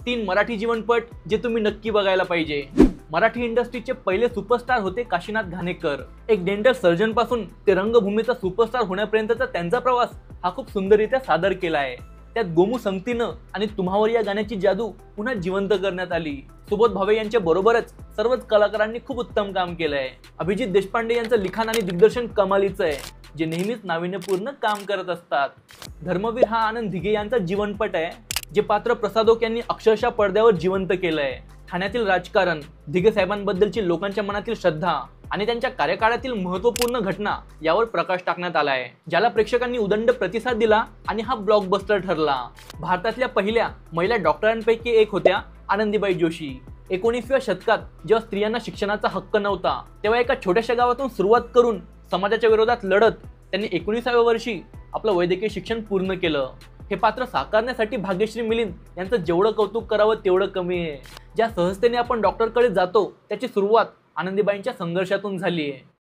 3 मराठी जीवनपट जे तुम्ही नक्की बघायला पाहिजे। मराठी इंडस्ट्रीचे पहिले सुपरस्टार होते काशीनाथ घाणेकर। एक डेंटल सर्जन पासून ते रंगभूमीचा सुपरस्टार होण्यापर्यंतचा त्यांचा प्रवास हा खूप सुंदररित्या सादर केला आहे। त्यात गोमू संगतीनं आणि तुम्हावर या गाण्याची जादू पुन्हा जिवंत करण्यात आली। सुबोध भावे यांच्या बरोबरच सर्वच कलाकारांनी खूप उत्तम काम केलंय। अभिजित देशपांडे यांचं लिखाण आणि दिग्दर्शन कमालीचं आहे, जे नेहमीच नाविन्यपूर्ण काम करत असतात। धर्मवीर हा आनंद धिगे यांचा जीवनपट आहे, जे पात्र प्रसादोक यांनी अक्षरशः पडद्यावर जिवंत केलंय। ठाण्यातील राजकारण, धिगे साहेबांबद्दलची लोकांच्या मनातील श्रद्धा आणि त्यांच्या कार्यकाळातील महत्त्वपूर्ण घटना यावर प्रकाश टाकण्यात आलाय, ज्याला प्रेक्षकांनी उदंड प्रतिसाद दिला आणि हा ब्लॉकबस्टर ठरला। भारतातल्या पहिल्या महिला डॉक्टरांपैकी एक होत्या आनंदीबाई जोशी। 19व्या शतकात जेव्हा स्त्रियांना शिक्षणाचा हक्क नव्हता, तेव्हा एका छोट्याशा गावातून सुरुवात करून समाजाच्या विरोधात लढत त्यांनी 19व्या वर्षी आपलं वैद्यकीय शिक्षण पूर्ण केलं। हे पात्र साकारण्यासाठी भाग्यश्री मिलिंद यांचं जेवढं कौतुक करावं तेवढं कमी आहे। ज्या सहजतेने आपण डॉक्टरकडे जातो त्याची सुरुवात आनंदीबाईंच्या संघर्षातून झाली आहे।